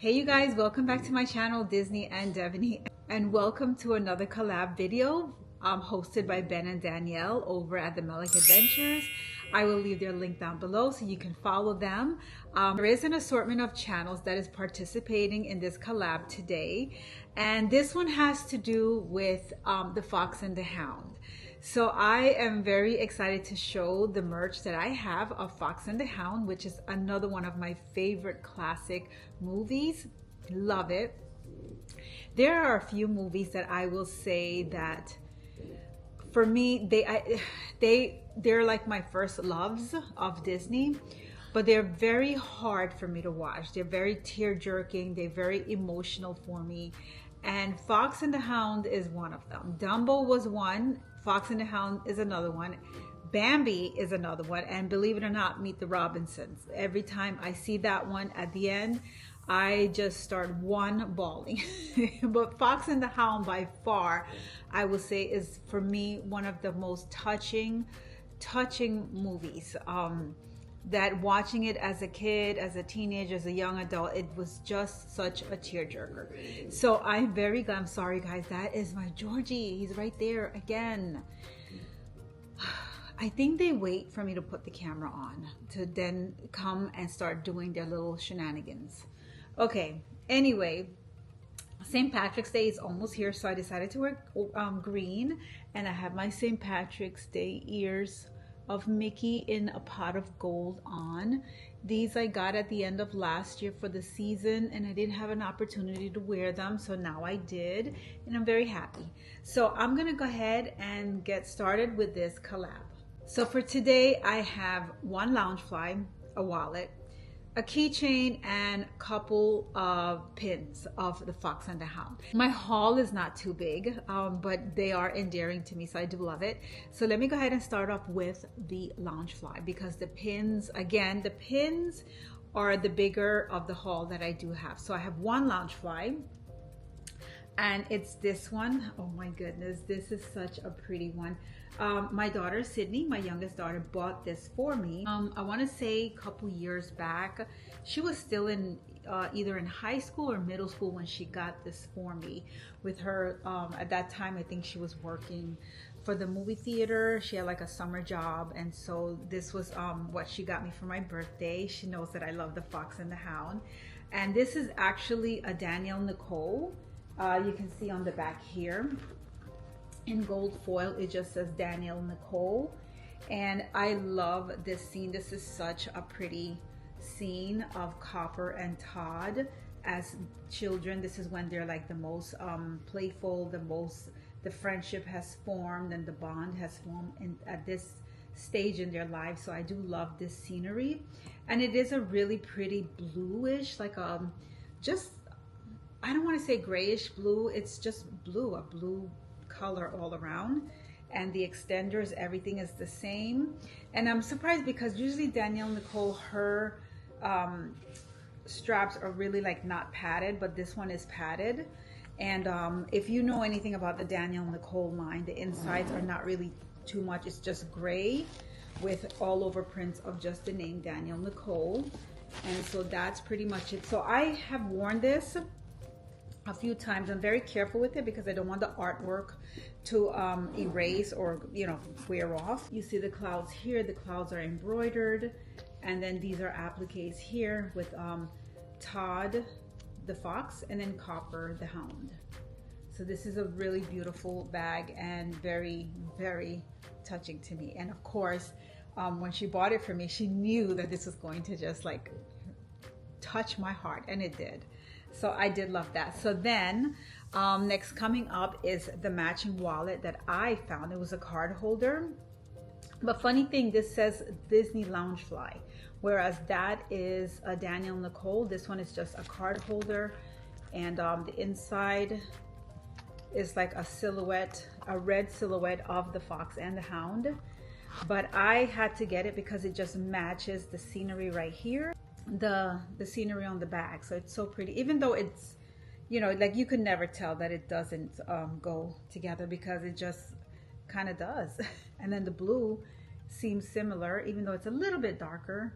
Hey you guys, welcome back to my channel, Disney and Devoney, and welcome to another collab video hosted by Ben and Danielle over at the Melick Adventures. I will leave their link down below so you can follow them. There is an assortment of channels that is participating in this collab today, and this one has to do with the Fox and the Hound. So I am very excited to show the merch that I have of Fox and the Hound, which is another one of my favorite classic movies. Love it. There are a few movies that I will say that for me, they're like my first loves of Disney, but they're very hard for me to watch. They're very tear-jerking. They're very emotional for me. And Fox and the Hound is one of them. Dumbo was one. Fox and the Hound is another one. Bambi is another one. And believe it or not, Meet the Robinsons. Every time I see that one at the end, I just start bawling. But Fox and the Hound by far, I will say, is for me one of the most touching movies. That watching it as a kid, as a teenager, as a young adult, it was just such a tearjerker. So I'm very glad. I'm sorry guys, that is my Georgie. He's right there again. I think they wait for me to put the camera on to then come and start doing their little shenanigans. Okay, anyway, St. Patrick's Day is almost here, so I decided to wear green, and I have my St. Patrick's Day ears of Mickey in a pot of gold on. These I got at the end of last year for the season, and I didn't have an opportunity to wear them, so now I did, and I'm very happy. So I'm gonna go ahead and get started with this collab. So for today, I have one Loungefly, a wallet, a keychain, and a couple of pins of the Fox and the Hound. My haul is not too big, but they are endearing to me, so I do love it. So let me go ahead and start off with the Loungefly, because the pins, again, the pins are the bigger of the haul that I do have. So I have one Loungefly, and it's this one. Oh my goodness, this is such a pretty one. My daughter Sydney, my youngest daughter, bought this for me. I want to say a couple years back. She was still in either in high school or middle school when she got this for me. With her at that time, I think she was working for the movie theater. She had like a summer job, and so this was what she got me for my birthday. She knows that I love the Fox and the Hound, and this is actually a Danielle Nicole. You can see on the back here in gold foil, it just says Danielle Nicole, and I love this scene. This is such a pretty scene of Copper and Todd as children. This is when they're like the most playful, the friendship has formed and the bond has formed at this stage in their lives. So I do love this scenery, and it is a really pretty bluish, like just, I don't want to say grayish blue, it's just blue, a blue color all around, and the extenders, everything is the same. And I'm surprised because usually Danielle Nicole, her straps are really like not padded, but this one is padded. And if you know anything about the Danielle Nicole line, the insides are not really too much. It's just gray with all over prints of just the name Danielle Nicole. And so that's pretty much it. So I have worn this a few times. I'm very careful with it because I don't want the artwork to erase or, you know, wear off. You see the clouds here. The clouds are embroidered, and then these are appliques here with Todd the Fox and then Copper the Hound. So this is a really beautiful bag and very, very touching to me. And of course, when she bought it for me, she knew that this was going to just like touch my heart, and it did. So I did love that. So then next coming up is the matching wallet that I found. It was a card holder, but funny thing, this says Disney Loungefly, whereas that is a Danielle Nicole. This one is just a card holder, and the inside is like a silhouette, a red silhouette of the Fox and the Hound. But I had to get it because it just matches the scenery right here, the scenery on the back. So it's so pretty, even though it's, you know, like you could never tell that it doesn't go together, because it just kind of does. And then the blue seems similar, even though it's a little bit darker,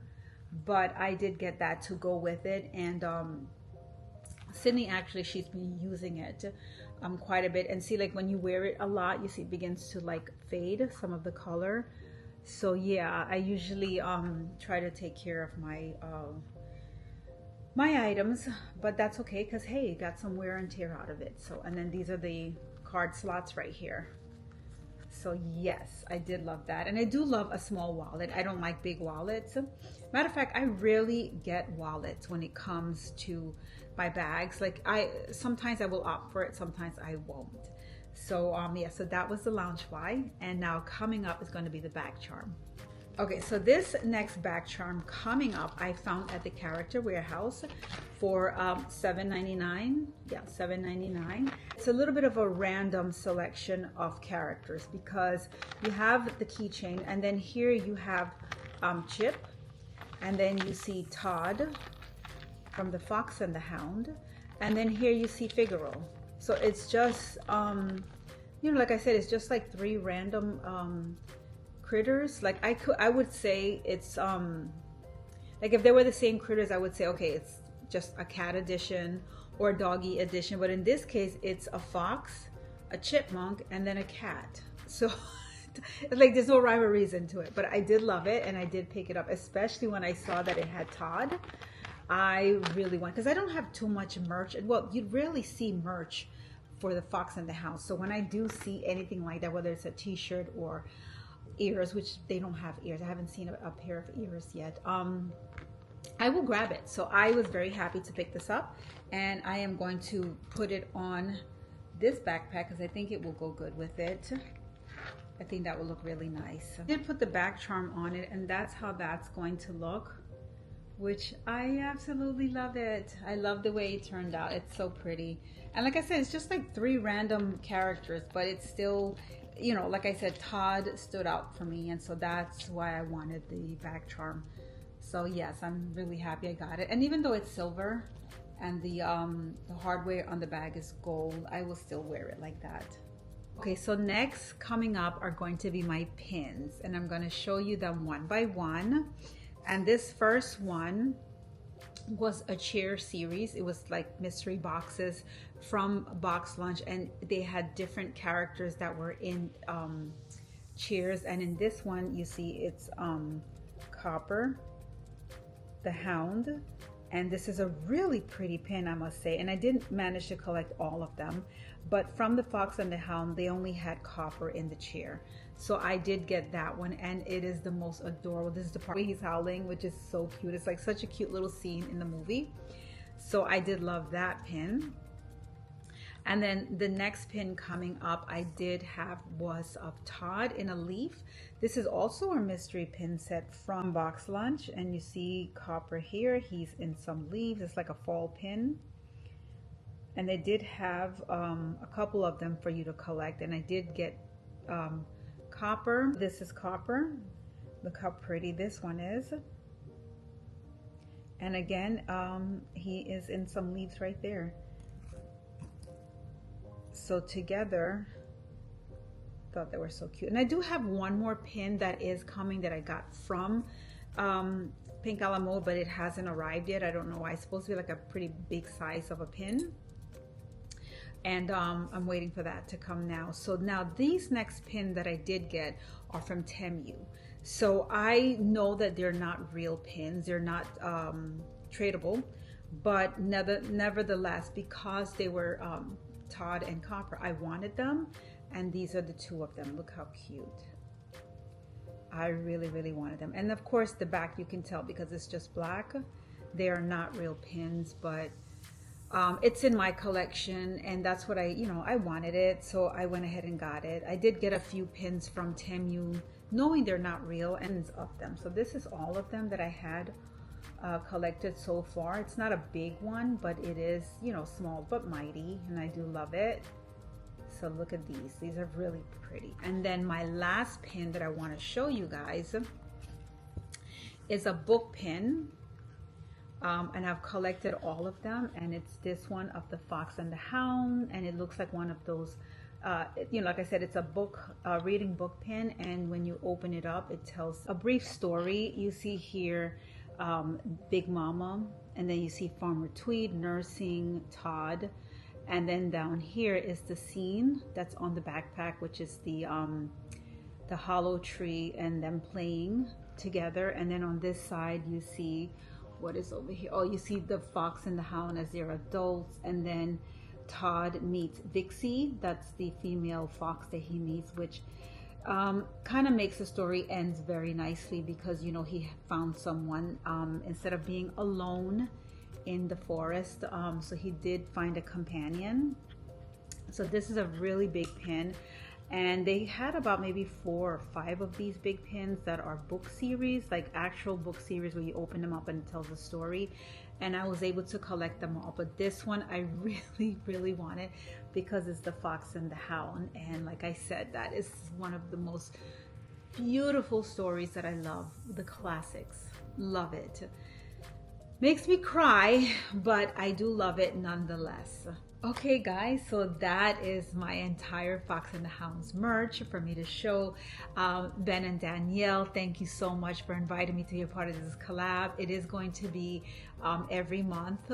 but I did get that to go with it. And Sydney, actually, she's been using it quite a bit. And see, like when you wear it a lot, you see it begins to like fade some of the color. So yeah, I usually try to take care of my items, but that's okay because hey, you got some wear and tear out of it. So, and then these are the card slots right here. So yes, I did love that. And I do love a small wallet. I don't like big wallets. Matter of fact, I rarely get wallets when it comes to my bags. Like sometimes I will opt for it, sometimes I won't. So yeah, so that was the Loungefly, and now coming up is going to be the bag charm. Okay, so this next bag charm coming up, I found at the Character Warehouse for $7.99. Yeah, $7.99. It's a little bit of a random selection of characters because you have the keychain, and then here you have Chip, and then you see Todd from The Fox and the Hound, and then here you see Figaro. So it's just, you know, like I said, it's just like 3 random critters. Like I would say it's like if they were the same critters, I would say okay, it's just a cat edition or a doggy edition, but in this case it's a fox, a chipmunk, and then a cat. So like there's no rhyme or reason to it, but I did love it and I did pick it up, especially when I saw that it had Todd. I really want, because I don't have too much merch. Well, you'd rarely see merch for the Fox and the Hound, so when I do see anything like that, whether it's a t-shirt or ears, which they don't have ears, I haven't seen a pair of ears yet, I will grab it. So I was very happy to pick this up, and I am going to put it on this backpack because I think it will go good with it. I think that will look really nice. I did put the back charm on it, and that's how that's going to look, which I absolutely love it. I love the way it turned out. It's so pretty. And like I said, it's just like 3 random characters, but it's still, you know, like I said, Todd stood out for me, and so that's why I wanted the back charm. So yes, I'm really happy I got it. And even though it's silver and the hardware on the bag is gold, I will still wear it like that. Okay, so next coming up are going to be my pins, and I'm going to show you them one by one. And this first one was a chair series. It was like mystery boxes from Box Lunch, and they had different characters that were in chairs. And in this one, you see it's Copper, the Hound, and this is a really pretty pin, I must say. And I didn't manage to collect all of them, but from the Fox and the Hound, they only had Copper in the chair. So I did get that one, and it is the most adorable. This is the part where he's howling, which is so cute. It's like such a cute little scene in the movie. So I did love that pin. And then the next pin coming up I did have was of Todd in a leaf. This is also a mystery pin set from Box Lunch, and you see Copper here. He's in some leaves. It's like a fall pin. And they did have a couple of them for you to collect, and I did get Copper. This is Copper. Look how pretty this one is. And again, he is in some leaves right there. So together, thought they were so cute. And I do have one more pin that is coming that I got from Pink a la Mode, but it hasn't arrived yet. I don't know why. It's supposed to be like a pretty big size of a pin. And I'm waiting for that to come now. So now these next pin that I did get are from Temu. So I know that they're not real pins. They're not tradable, but nevertheless, because they were Todd and Copper, I wanted them. And these are the 2 of them. Look how cute. I really, really wanted them. And of course the back, you can tell because it's just black. They are not real pins, but it's in my collection, and that's what I wanted it, so I went ahead and got it. I did get a few pins from Temu, knowing they're not real, and of them. So this is all of them that I had collected so far. It's not a big one, but it is, small but mighty, and I do love it. So look at these. These are really pretty. And then my last pin that I want to show you guys is a book pin. And I've collected all of them, and it's this one of the Fox and the Hound, and it looks like one of those, like I said, it's a book, reading book pin, and when you open it up, it tells a brief story. You see here Big Mama And then you see Farmer Tweed nursing Todd. And then down here is the scene that's on the backpack, which is the hollow tree and them playing together. And then on this side you see what is over here. Oh, you see the fox and the hound as they're adults. And then Todd meets Vicki. That's the female fox that he meets, which kind of makes the story ends very nicely, because you know he found someone instead of being alone in the forest. So he did find a companion. So this is a really big pin, and they had about maybe 4 or 5 of these big pins that are book series, like actual book series where you open them up and it tells a story. And I was able to collect them all, but this one I really wanted because it's the fox and the hound. And like I said, that is one of the most beautiful stories that I love. The classics, love it. Makes me cry, but I do love it nonetheless. Okay guys, so that is my entire Fox and the Hounds merch for me to show. Ben and Danielle, thank you so much for inviting me to be a part of this collab. It is going to be every month,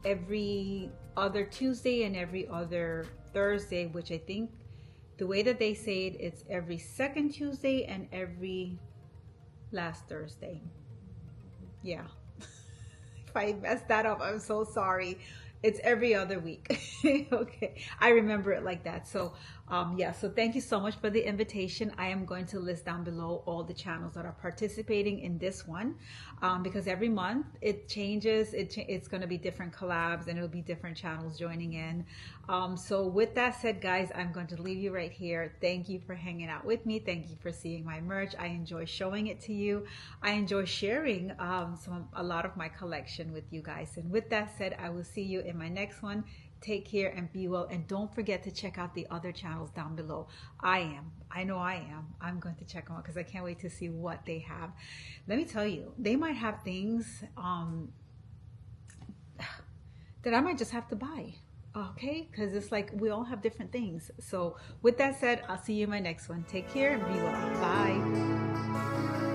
every other Tuesday and every other Thursday, which I think the way that they say it, it's every second Tuesday and every last Thursday. Yeah. If I messed that up, I'm so sorry. It's every other week. Okay, I remember it like that. So yeah, so thank you so much for the invitation. I am going to list down below all the channels that are participating in this one, because every month it changes. It's going to be different collabs, and it'll be different channels joining in. So with that said, guys, I'm going to leave you right here. Thank you for hanging out with me. Thank you for seeing my merch. I enjoy showing it to you. I enjoy sharing a lot of my collection with you guys. And with that said, I will see you in my next one. Take care and be well, and don't forget to check out the other channels down below. I know I am. I'm going to check them out because I can't wait to see what they have. Let me tell you, they might have things that I might just have to buy. Okay, because it's like we all have different things. So with that said, I'll see you in my next one. Take care and be well. Bye.